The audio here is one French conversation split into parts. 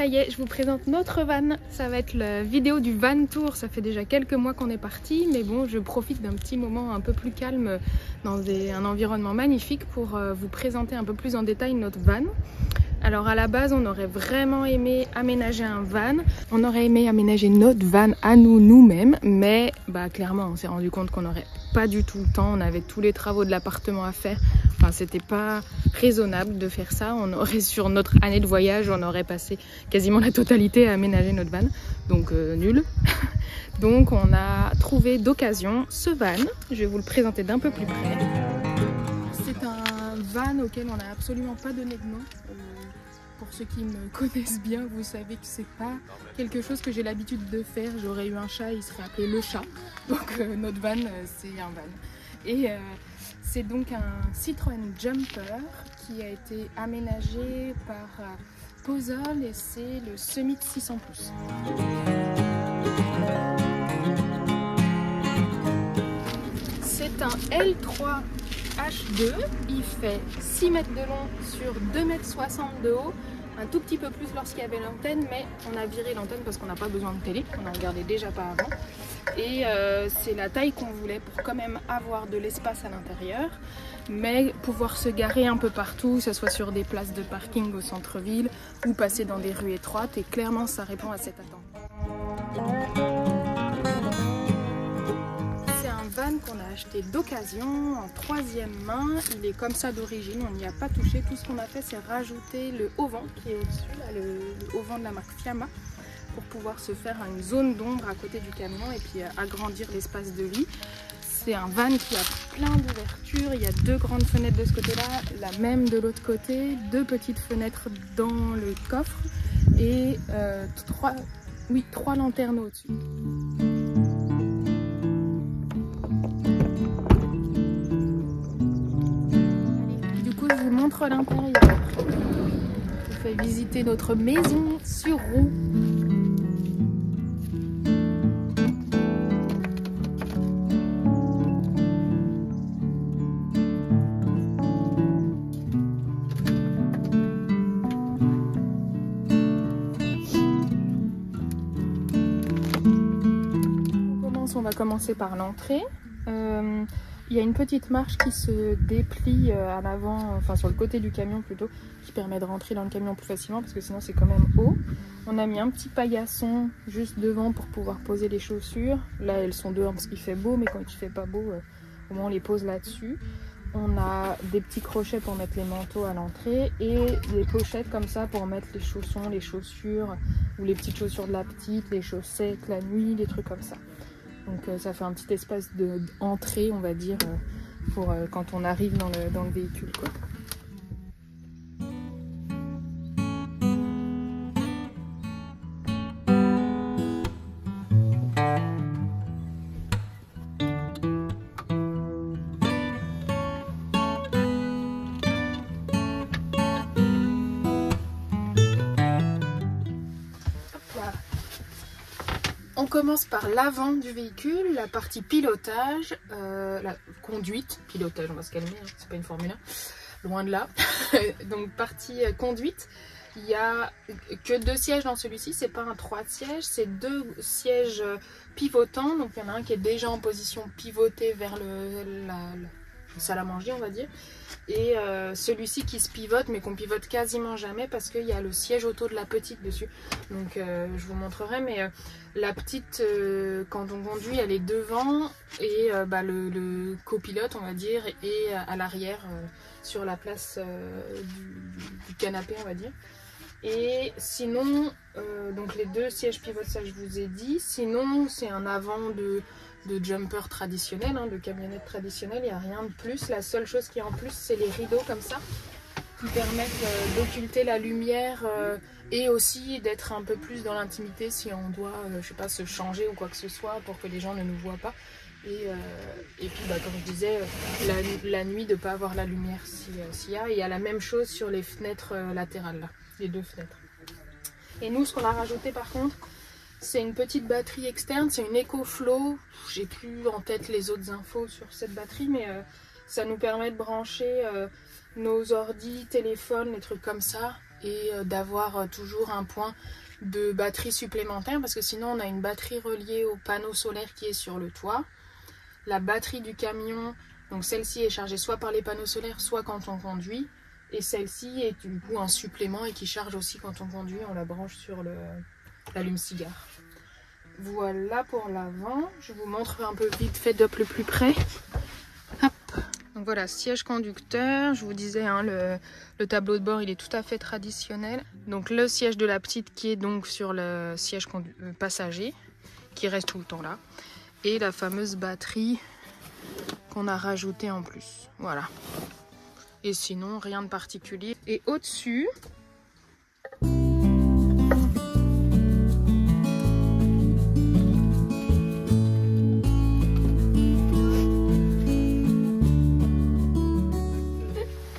ça y est, je vous présente notre van. Ça va être la vidéo du van tour. Ça fait déjà quelques mois qu'on est parti, mais bon, je profite d'un petit moment un peu plus calme dans un environnement magnifique pour vous présenter un peu plus en détail notre van. Alors à la base, on aurait vraiment aimé aménager un van. On aurait aimé aménager notre van à nous-mêmes, mais clairement, on s'est rendu compte qu'on n'aurait pas du tout le temps. On avait tous les travaux de l'appartement à faire. Enfin, c'était pas raisonnable de faire ça. On aurait, sur notre année de voyage, on aurait passé quasiment la totalité à aménager notre van. Donc nul. Donc on a trouvé d'occasion ce van. Je vais vous le présenter d'un peu plus près. C'est un van auquel on n'a absolument pas donné de nom. Pour ceux qui me connaissent bien, vous savez que c'est pas quelque chose que j'ai l'habitude de faire. J'aurais eu un chat, il serait appelé le chat. Donc notre van, c'est un van. Et c'est donc un Citroën Jumper qui a été aménagé par Pozol et c'est le Summit 600+. C'est un L3 H2, il fait 6 mètres de long sur 2,60 m de haut, un tout petit peu plus lorsqu'il y avait l'antenne, mais on a viré l'antenne parce qu'on n'a pas besoin de télé, on en regardait déjà pas avant. Et c'est la taille qu'on voulait pour quand même avoir de l'espace à l'intérieur, mais pouvoir se garer un peu partout, que ce soit sur des places de parking au centre-ville ou passer dans des rues étroites, et clairement ça répond à cette attente. Van qu'on a acheté d'occasion en 3e main, il est comme ça d'origine, on n'y a pas touché. Tout ce qu'on a fait, c'est rajouter le haut-vent qui est au-dessus, le haut-vent de la marque Fiamma, pour pouvoir se faire une zone d'ombre à côté du camion et puis agrandir l'espace de vie. C'est un van qui a plein d'ouvertures, il y a 2 grandes fenêtres de ce côté-là, la même de l'autre côté, 2 petites fenêtres dans le coffre et 3 lanternes au-dessus. Je vous montre l'intérieur. Je vous fais visiter notre maison sur roue. On va commencer par l'entrée. Il y a une petite marche qui se déplie à l'avant, enfin sur le côté du camion plutôt, qui permet de rentrer dans le camion plus facilement parce que sinon c'est quand même haut. On a mis un petit paillasson juste devant pour pouvoir poser les chaussures. Là elles sont dehors parce qu'il fait beau, mais quand il fait pas beau, au moins on les pose là-dessus. On a des petits crochets pour mettre les manteaux à l'entrée et des pochettes comme ça pour mettre les chaussons, les chaussures ou les petites chaussures de la petite, les chaussettes, la nuit, des trucs comme ça. Donc ça fait un petit espace d'entrée, on va dire, pour quand on arrive dans le véhicule, quoi. On commence par l'avant du véhicule, la partie pilotage, la conduite, pilotage, on va se calmer, hein, c'est pas une Formule 1, loin de là. Donc partie conduite, il n'y a que 2 sièges dans celui-ci, c'est pas un 3 sièges, c'est 2 sièges pivotants, donc il y en a un qui est déjà en position pivotée vers la salle à manger, on va dire, et celui-ci qui se pivote mais qu'on pivote quasiment jamais parce qu'il y a le siège auto de la petite dessus. Donc je vous montrerai, mais la petite quand on conduit elle est devant et le copilote, on va dire, est à l'arrière sur la place du canapé, on va dire. Et sinon donc les 2 sièges pivotent, ça je vous ai dit. Sinon c'est un avant de jumper traditionnel, hein, de camionnette traditionnelle, il n'y a rien de plus. La seule chose qui est en plus, c'est les rideaux comme ça, qui permettent d'occulter la lumière et aussi d'être un peu plus dans l'intimité si on doit, je sais pas, se changer ou quoi que ce soit pour que les gens ne nous voient pas. Et puis comme je disais, la nuit de ne pas avoir la lumière s'il y a. Et il y a la même chose sur les fenêtres latérales, là, les 2 fenêtres. Et nous, ce qu'on a rajouté par contre, c'est une petite batterie externe, c'est une EcoFlow. J'ai plus en tête les autres infos sur cette batterie, mais ça nous permet de brancher nos ordis, téléphones, les trucs comme ça, et d'avoir toujours un point de batterie supplémentaire parce que sinon on a une batterie reliée au panneau solaire qui est sur le toit. La batterie du camion, donc celle-ci est chargée soit par les panneaux solaires, soit quand on conduit. Et celle-ci est du coup un supplément et qui charge aussi quand on conduit, on la branche sur l'allume-cigare. Voilà pour l'avant, je vous montre un peu vite fait de plus près. Hop. Donc voilà, siège conducteur, je vous disais, hein, le tableau de bord il est tout à fait traditionnel. Donc le siège de la petite qui est donc sur le siège passager, qui reste tout le temps là. Et la fameuse batterie qu'on a rajoutée en plus, voilà. Et sinon, rien de particulier. Et au-dessus,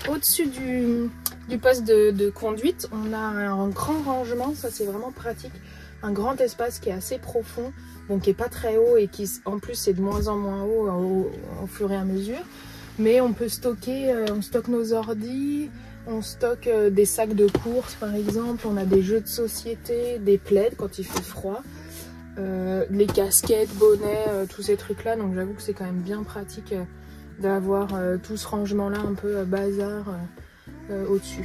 au-dessus du poste de conduite, on a un grand rangement, ça c'est vraiment pratique. Un grand espace qui est assez profond, donc qui n'est pas très haut et qui en plus est de moins en moins haut au fur et à mesure. Mais on peut stocker, on stocke nos ordis, on stocke des sacs de course par exemple, on a des jeux de société, des plaids quand il fait froid, les casquettes, bonnets, tous ces trucs là. Donc j'avoue que c'est quand même bien pratique d'avoir tout ce rangement là un peu bazar au-dessus.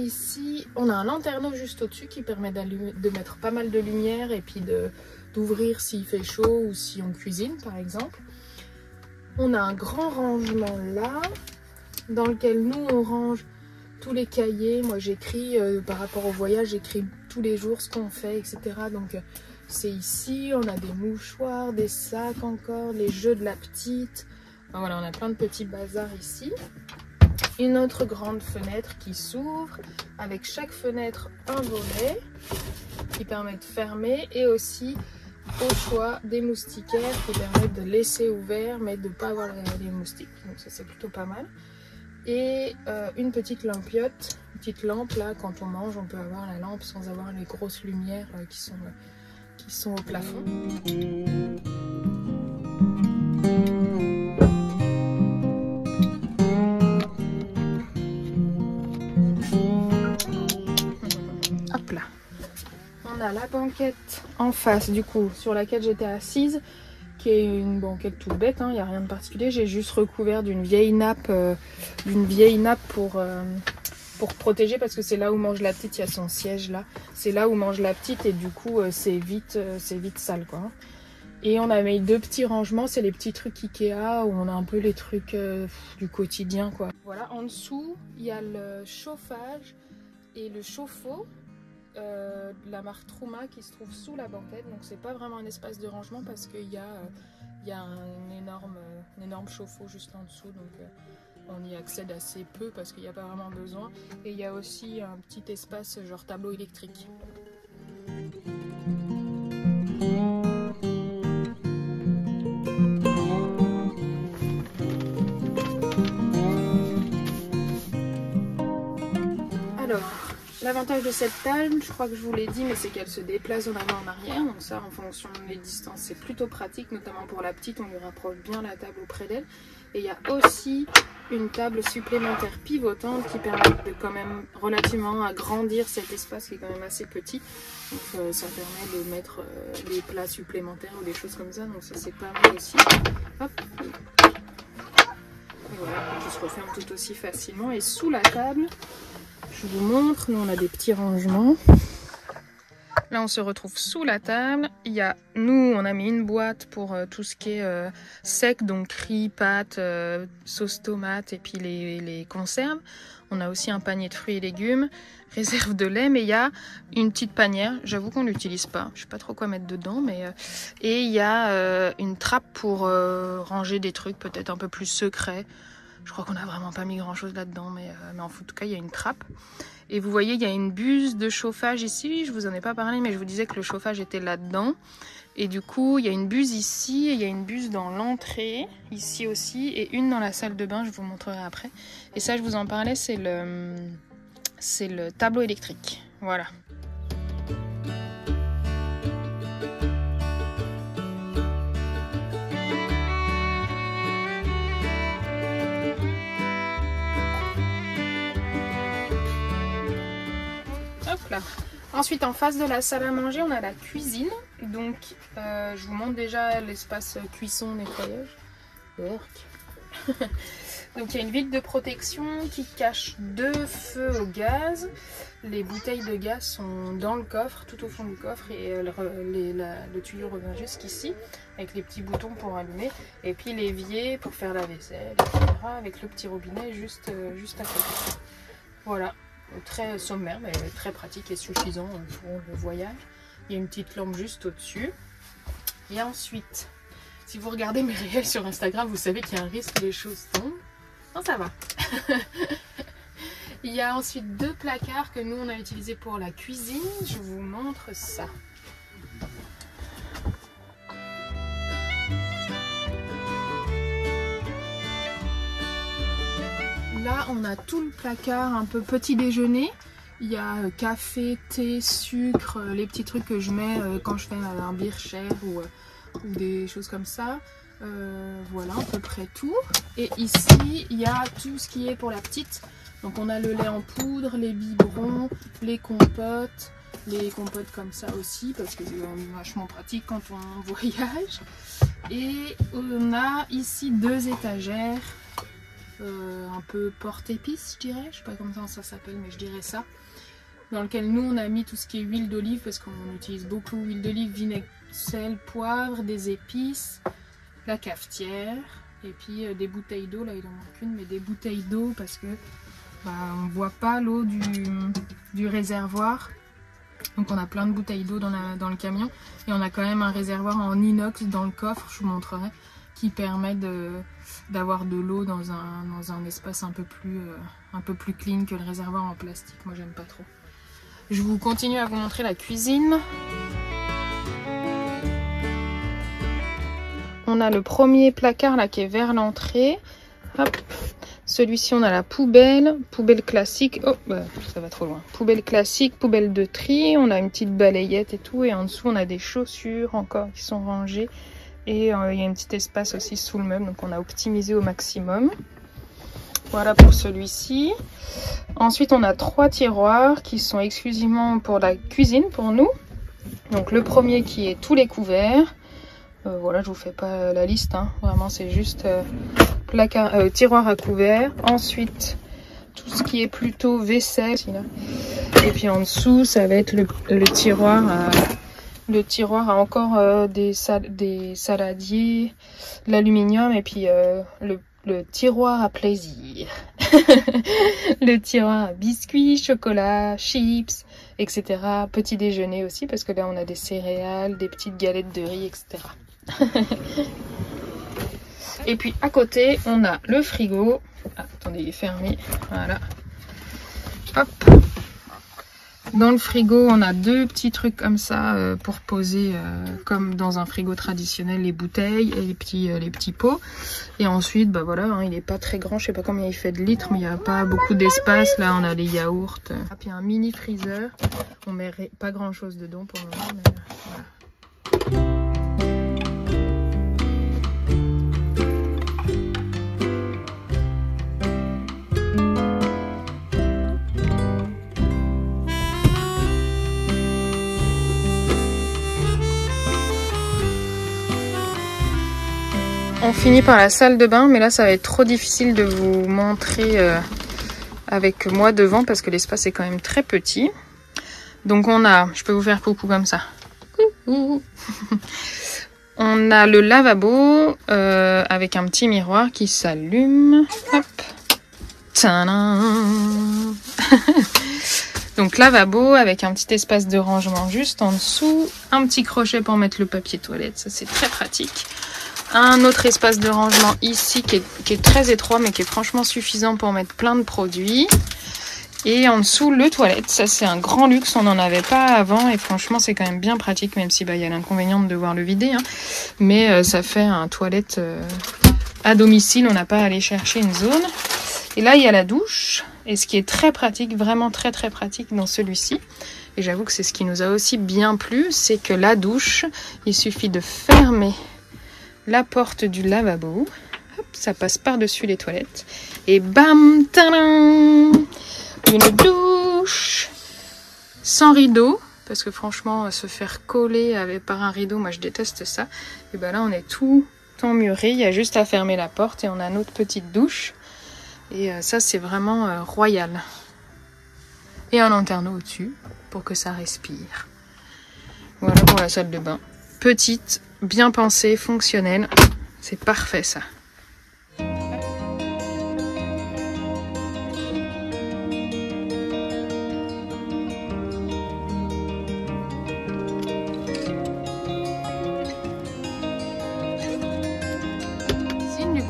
Ici, on a un lanterneau juste au-dessus qui permet de mettre pas mal de lumière et puis d'ouvrir s'il fait chaud ou si on cuisine par exemple. On a un grand rangement là dans lequel nous on range tous les cahiers. Moi j'écris par rapport au voyage, j'écris tous les jours ce qu'on fait, etc. Donc c'est ici, on a des mouchoirs, des sacs encore, les jeux de la petite. Enfin, voilà, on a plein de petits bazars ici. Une autre grande fenêtre qui s'ouvre, avec chaque fenêtre un volet qui permet de fermer et aussi au choix des moustiquaires qui permettent de laisser ouvert mais de ne pas avoir les moustiques. Donc ça c'est plutôt pas mal. Et une petite lampiote, une petite lampe là, quand on mange on peut avoir la lampe sans avoir les grosses lumières qui sont au plafond. Hop là. On a la banquette en face du coup sur laquelle j'étais assise, qui est une banquette toute bête, hein, y a rien de particulier. J'ai juste recouvert d'une vieille nappe pour protéger, parce que c'est là où mange la petite, il y a son siège là. C'est là où mange la petite et du coup c'est vite sale quoi. Et on a mis deux petits rangements, c'est les petits trucs Ikea où on a un peu les trucs du quotidien quoi. Voilà, en dessous il y a le chauffage et le chauffe-eau de la marque Truma qui se trouve sous la banquette. Donc c'est pas vraiment un espace de rangement parce qu'il y a un énorme chauffe-eau juste en dessous. Donc on y accède assez peu parce qu'il n'y a pas vraiment besoin. Et il y a aussi un petit espace genre tableau électrique. Alors, l'avantage de cette table, je crois que je vous l'ai dit, mais c'est qu'elle se déplace en avant en arrière. Donc ça, en fonction des distances, c'est plutôt pratique, notamment pour la petite, on lui rapproche bien la table auprès d'elle. Et il y a aussi une table supplémentaire pivotante qui permet de quand même relativement agrandir cet espace qui est quand même assez petit. Donc ça permet de mettre des plats supplémentaires ou des choses comme ça. Donc ça c'est pas mal aussi. Hop. Et voilà, qui se referme tout aussi facilement. Et sous la table, je vous montre, nous on a des petits rangements. Là on se retrouve sous la table. Nous on a mis une boîte pour tout ce qui est sec, donc riz, pâtes, sauce tomate et puis les conserves. On a aussi un panier de fruits et légumes, réserve de lait, mais il y a une petite panière. J'avoue qu'on l'utilise pas, je sais pas trop quoi mettre dedans, mais et il y a une trappe pour ranger des trucs peut-être un peu plus secrets. Je crois qu'on n'a vraiment pas mis grand chose là-dedans, mais en tout cas il y a une trappe. Et vous voyez, il y a une buse de chauffage ici. Je vous en ai pas parlé, mais je vous disais que le chauffage était là-dedans. Et du coup, il y a une buse ici, et il y a une buse dans l'entrée, ici aussi, et une dans la salle de bain, je vous montrerai après. Et ça, je vous en parlais, c'est le tableau électrique. Voilà. Hop là. Ensuite, en face de la salle à manger, on a la cuisine. Donc, je vous montre déjà l'espace cuisson, nettoyage. Donc, il y a une vitre de protection qui cache 2 feux au gaz. Les bouteilles de gaz sont dans le coffre, tout au fond du coffre. Et le tuyau revient jusqu'ici, avec les petits boutons pour allumer. Et puis l'évier pour faire la vaisselle, etc. Avec le petit robinet juste à côté. Voilà. Très sommaire, mais très pratique et suffisant pour le voyage. Il y a une petite lampe juste au-dessus. Et ensuite, si vous regardez mes réels sur Instagram, vous savez qu'il y a un risque que les choses tombent. Non, ça va. Il y a ensuite 2 placards que nous on a utilisés pour la cuisine. Je vous montre ça. Là, on a tout le placard un peu petit déjeuner. Il y a café, thé, sucre, les petits trucs que je mets quand je fais un bircher ou des choses comme ça. Voilà, à peu près tout. Et ici, il y a tout ce qui est pour la petite. Donc on a le lait en poudre, les biberons, les compotes comme ça aussi, parce que c'est quand même vachement pratique quand on voyage. Et on a ici 2 étagères. Un peu porte-épices, je dirais, je sais pas comment ça s'appelle, mais je dirais ça, dans lequel nous on a mis tout ce qui est huile d'olive, parce qu'on utilise beaucoup huile d'olive, vinaigre, sel, poivre, des épices, la cafetière, et puis des bouteilles d'eau. Là il en manque une, mais des bouteilles d'eau parce que on voit pas l'eau du réservoir, donc on a plein de bouteilles d'eau dans le camion, et on a quand même un réservoir en inox dans le coffre, je vous montrerai, qui permet d'avoir de l'eau dans un espace un peu plus clean que le réservoir en plastique. Moi j'aime pas trop. Je vous continue à vous montrer la cuisine. On a le premier placard là qui est vers l'entrée. Hop. Celui-ci on a la poubelle classique. Oh ça va trop loin. Poubelle classique, poubelle de tri. On a une petite balayette et tout, et en dessous on a des chaussures encore qui sont rangées. Et il y a un petit espace aussi sous le meuble, donc on a optimisé au maximum. Voilà pour celui-ci. Ensuite, on a 3 tiroirs qui sont exclusivement pour la cuisine, pour nous. Donc le premier qui est tous les couverts. Voilà, je vous fais pas la liste, hein. Vraiment c'est juste tiroir à couverts. Ensuite, tout ce qui est plutôt vaisselle. Et puis en dessous, ça va être le tiroir à... Le tiroir a encore des saladiers, l'aluminium, et puis le tiroir à plaisir. Le tiroir à biscuits, chocolat, chips, etc. Petit déjeuner aussi, parce que là on a des céréales, des petites galettes de riz, etc. Et puis à côté, on a le frigo. Ah, attendez, il est fermé. Voilà. Hop. Dans le frigo, on a 2 petits trucs comme ça pour poser, comme dans un frigo traditionnel, les bouteilles et les petits pots. Et ensuite, voilà, hein, il n'est pas très grand, je sais pas combien il fait de litres, mais il n'y a pas beaucoup d'espace. Là, on a les yaourts. Et puis un mini freezer. On met pas grand chose dedans pour le moment, mais voilà. On finit par la salle de bain, mais là ça va être trop difficile de vous montrer avec moi devant parce que l'espace est quand même très petit. Donc je peux vous faire coucou comme ça. Coucou. On a le lavabo avec un petit miroir qui s'allume. Hop. Tadam. Donc lavabo avec un petit espace de rangement juste en dessous. Un petit crochet pour mettre le papier toilette, ça c'est très pratique. Un autre espace de rangement ici qui est très étroit mais qui est franchement suffisant pour mettre plein de produits. Et en dessous le toilette, ça c'est un grand luxe, on n'en avait pas avant et franchement c'est quand même bien pratique, même si y a l'inconvénient de devoir le vider, hein. Mais ça fait un toilette à domicile, on n'a pas à aller chercher une zone. Et là il y a la douche, et ce qui est très pratique, vraiment très très pratique dans celui-ci, et j'avoue que c'est ce qui nous a aussi bien plu, c'est que la douche, il suffit de fermer la porte du lavabo, hop, ça passe par-dessus les toilettes, et bam, tadam, une douche sans rideau, parce que franchement se faire coller par un rideau, moi je déteste ça. Et ben là on est tout emmuré, il y a juste à fermer la porte et on a notre petite douche. Et ça c'est vraiment royal. Et un lanterneau au-dessus pour que ça respire. Voilà pour la salle de bain. Petite, bien pensée, fonctionnelle. C'est parfait ça.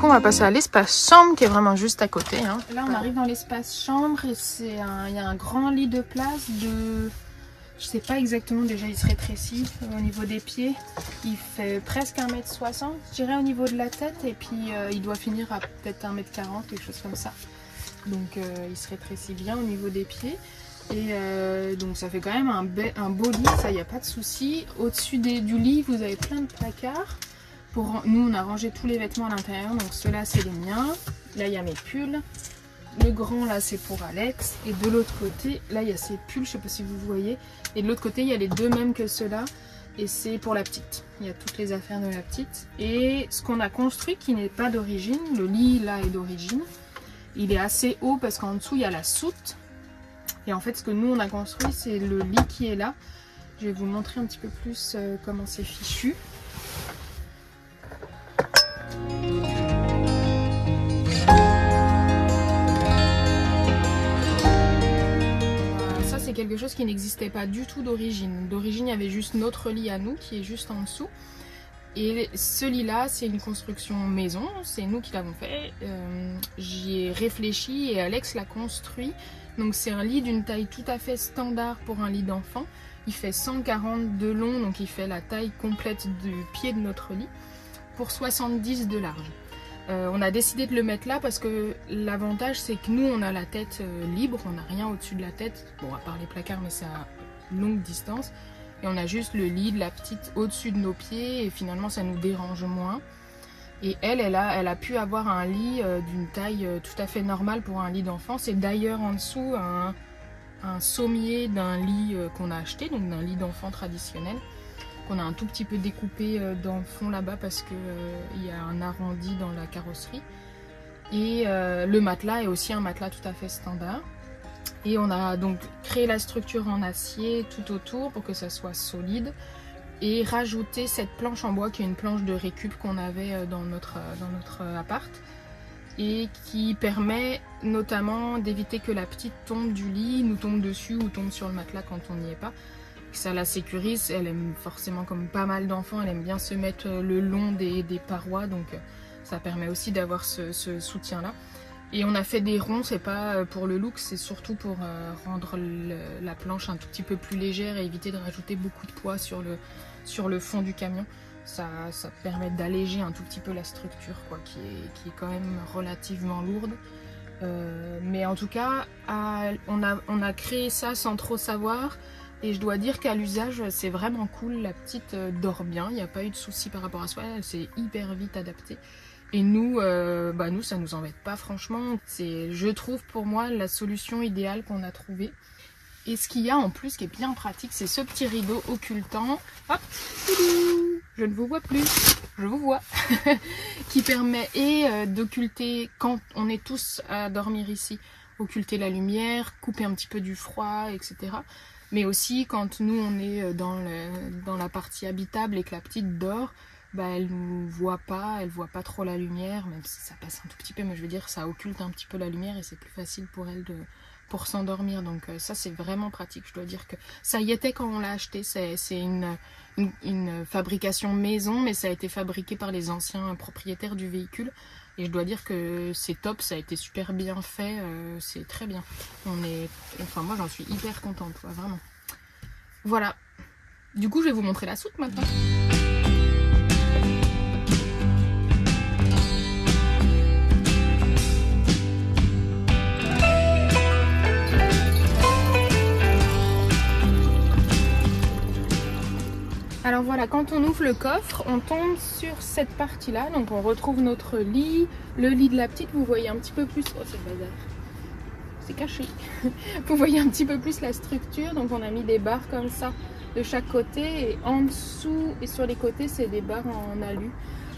On va passer à l'espace chambre qui est vraiment juste à côté. Hein. Là on arrive dans l'espace chambre et il y a un grand lit de place de... Je sais pas exactement, déjà il se rétrécit au niveau des pieds. Il fait presque 1m60 je dirais au niveau de la tête et puis il doit finir à peut-être 1m40, quelque chose comme ça. Donc il se rétrécit bien au niveau des pieds. Et donc ça fait quand même un beau lit, ça il n'y a pas de souci. Au-dessus du lit vous avez plein de placards. Nous on a rangé tous les vêtements à l'intérieur, donc ceux-là c'est les miens. Là il y a mes pulls. Le grand là c'est pour Alex. Et de l'autre côté, là il y a ces pulls, je sais pas si vous voyez. Et de l'autre côté il y a les deux mêmes que ceux-là. Et c'est pour la petite. Il y a toutes les affaires de la petite. Et ce qu'on a construit qui n'est pas d'origine, le lit là est d'origine. Il est assez haut parce qu'en dessous il y a la soute. Et en fait ce que nous on a construit c'est le lit qui est là. Je vais vous montrer un petit peu plus comment c'est fichu. Ça c'est quelque chose qui n'existait pas du tout d'origine. D'origine il y avait juste notre lit à nous qui est juste en dessous. Et ce lit là c'est une construction maison, c'est nous qui l'avons fait. J'y ai réfléchi et Alex l'a construit. Donc c'est un lit d'une taille tout à fait standard pour un lit d'enfant. Il fait 140 de long, donc il fait la taille complète du pied de notre lit, pour 70 de large. On a décidé de le mettre là parce que l'avantage c'est que nous on a la tête libre, on n'a rien au-dessus de la tête, bon à part les placards mais c'est à longue distance. Et on a juste le lit de la petite au-dessus de nos pieds et finalement ça nous dérange moins. Et elle a pu avoir un lit d'une taille tout à fait normale pour un lit d'enfant. C'est d'ailleurs en dessous un sommier d'un lit qu'on a acheté, donc d'un lit d'enfant traditionnel. Qu'on a un tout petit peu découpé dans le fond là-bas parce qu'il y a un arrondi dans la carrosserie. Et le matelas est aussi un matelas tout à fait standard. Et on a donc créé la structure en acier tout autour pour que ça soit solide. Et rajouté cette planche en bois qui est une planche de récup qu'on avait dans notre appart. Et qui permet notamment d'éviter que la petite tombe du lit, nous tombe dessus ou tombe sur le matelas quand on n'y est pas. Ça la sécurise, elle aime forcément comme pas mal d'enfants, elle aime bien se mettre le long des parois, donc ça permet aussi d'avoir ce soutien là. Et on a fait des ronds, c'est pas pour le look, c'est surtout pour rendre la planche un tout petit peu plus légère et éviter de rajouter beaucoup de poids sur le fond du camion. Ça permet d'alléger un tout petit peu la structure quoi, qui est quand même relativement lourde. Mais en tout cas, on a créé ça sans trop savoir. Et je dois dire qu'à l'usage, c'est vraiment cool. La petite dort bien, il n'y a pas eu de soucis par rapport à ça. Elle s'est hyper vite adaptée. Et nous, ça nous embête pas franchement. C'est, je trouve pour moi, la solution idéale qu'on a trouvée. Et ce qu'il y a en plus qui est bien pratique, c'est ce petit rideau occultant. Hop, je ne vous vois plus, je vous vois. Qui permet d'occulter, quand on est tous à dormir ici, occulter la lumière, couper un petit peu du froid, etc. Mais aussi quand nous on est dans la partie habitable et que la petite dort, elle ne voit pas, elle voit pas trop la lumière, même si ça passe un tout petit peu, mais je veux dire ça occulte un petit peu la lumière et c'est plus facile pour elle pour s'endormir. Donc ça c'est vraiment pratique, je dois dire que ça y était quand on l'a acheté, c'est une fabrication maison, mais ça a été fabriqué par les anciens propriétaires du véhicule. Et je dois dire que c'est top, ça a été super bien fait, c'est très bien. Moi j'en suis hyper contente, vraiment. Voilà. Du coup je vais vous montrer la soute maintenant. Alors voilà, quand on ouvre le coffre, on tombe sur cette partie-là. Donc on retrouve notre lit, le lit de la petite. Vous voyez un petit peu plus... Oh, c'est le bazar. c'est caché. Vous voyez un petit peu plus la structure. Donc on a mis des barres comme ça de chaque côté, et en dessous et sur les côtés c'est des barres en alu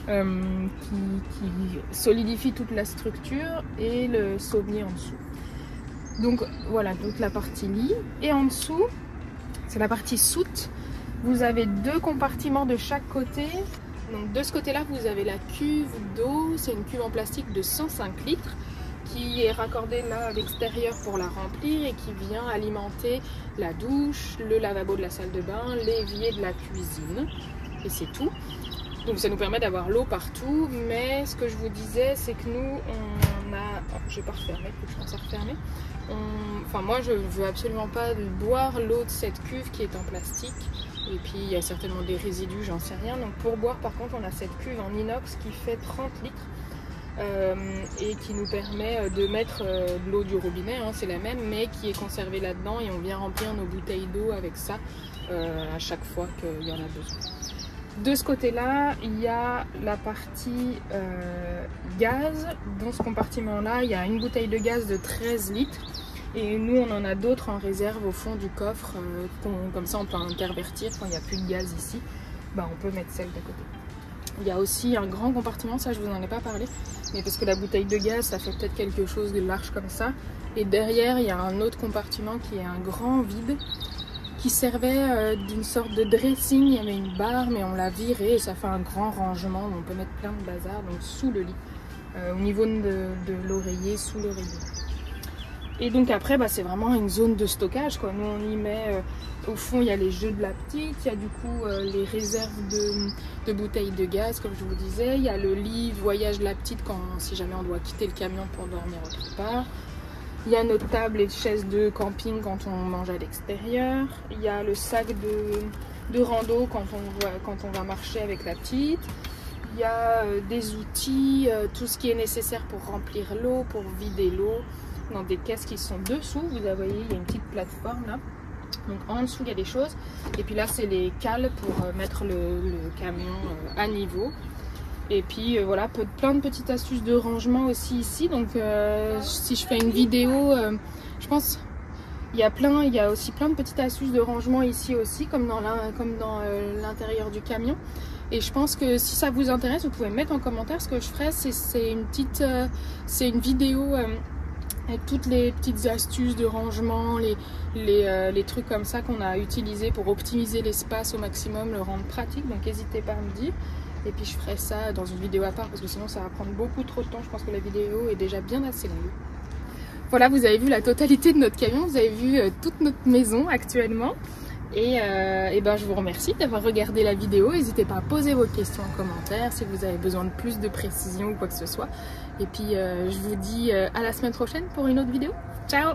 qui solidifient toute la structure, et le sommier en dessous. Donc voilà, donc la partie lit. Et en dessous, c'est la partie soute. Vous avez 2 compartiments de chaque côté. Donc de ce côté-là, vous avez la cuve d'eau. C'est une cuve en plastique de 105 litres qui est raccordée là à l'extérieur pour la remplir, et qui vient alimenter la douche, le lavabo de la salle de bain, l'évier de la cuisine. Et c'est tout. Donc ça nous permet d'avoir l'eau partout. Mais ce que je vous disais, c'est que nous, on a... Oh, je vais pas refermer, faut que je pense à refermer. Enfin moi, je veux absolument pas boire l'eau de cette cuve qui est en plastique. Et puis il y a certainement des résidus, j'en sais rien. Donc pour boire, par contre, on a cette cuve en inox qui fait 30 litres et qui nous permet de mettre de l'eau du robinet, hein, c'est la même, mais qui est conservée là-dedans, et on vient remplir nos bouteilles d'eau avec ça à chaque fois qu'il y en a besoin. De ce côté-là, il y a la partie gaz. Dans ce compartiment-là, il y a une bouteille de gaz de 13 litres. Et nous, on en a d'autres en réserve au fond du coffre. Comme ça, on peut intervertir quand il n'y a plus de gaz ici. Bah, on peut mettre celle d'à côté. Il y a aussi un grand compartiment, ça je vous en ai pas parlé. Mais parce que la bouteille de gaz, ça fait peut-être quelque chose de large comme ça. Et derrière, il y a un autre compartiment qui est un grand vide, qui servait d'une sorte de dressing. Il y avait une barre, mais on l'a viré et ça fait un grand rangement où on peut mettre plein de bazar, donc sous le lit, au niveau de l'oreiller, sous l'oreiller. Et donc après, bah, c'est vraiment une zone de stockage, quoi. Nous, on y met, au fond, il y a les jeux de la petite, il y a du coup les réserves de bouteilles de gaz, comme je vous disais. Il y a le lit voyage de la petite, si jamais on doit quitter le camion pour dormir autre part. Il y a notre table et chaises de camping quand on mange à l'extérieur. Il y a le sac de rando quand on va marcher avec la petite. Il y a des outils, tout ce qui est nécessaire pour remplir l'eau, pour vider l'eau, dans des caisses qui sont dessous. Vous voyez, il y a une petite plateforme là. Donc en dessous, il y a des choses. Et puis là, c'est les cales pour mettre le camion à niveau. Et puis voilà, plein de petites astuces de rangement aussi ici. Donc si je fais une vidéo, je pense il y a aussi plein de petites astuces de rangement ici aussi, comme dans l'intérieur du camion. Et je pense que si ça vous intéresse, vous pouvez me mettre en commentaire. Ce que je ferai, c'est une vidéo avec toutes les petites astuces de rangement, les trucs comme ça qu'on a utilisés pour optimiser l'espace au maximum, le rendre pratique. Donc n'hésitez pas à me dire. Et puis je ferai ça dans une vidéo à part parce que sinon ça va prendre beaucoup trop de temps. Je pense que la vidéo est déjà bien assez longue. Voilà, vous avez vu la totalité de notre camion, vous avez vu toute notre maison actuellement. Et ben je vous remercie d'avoir regardé la vidéo. N'hésitez pas à poser vos questions en commentaire si vous avez besoin de plus de précision ou quoi que ce soit. Et puis je vous dis à la semaine prochaine pour une autre vidéo. Ciao!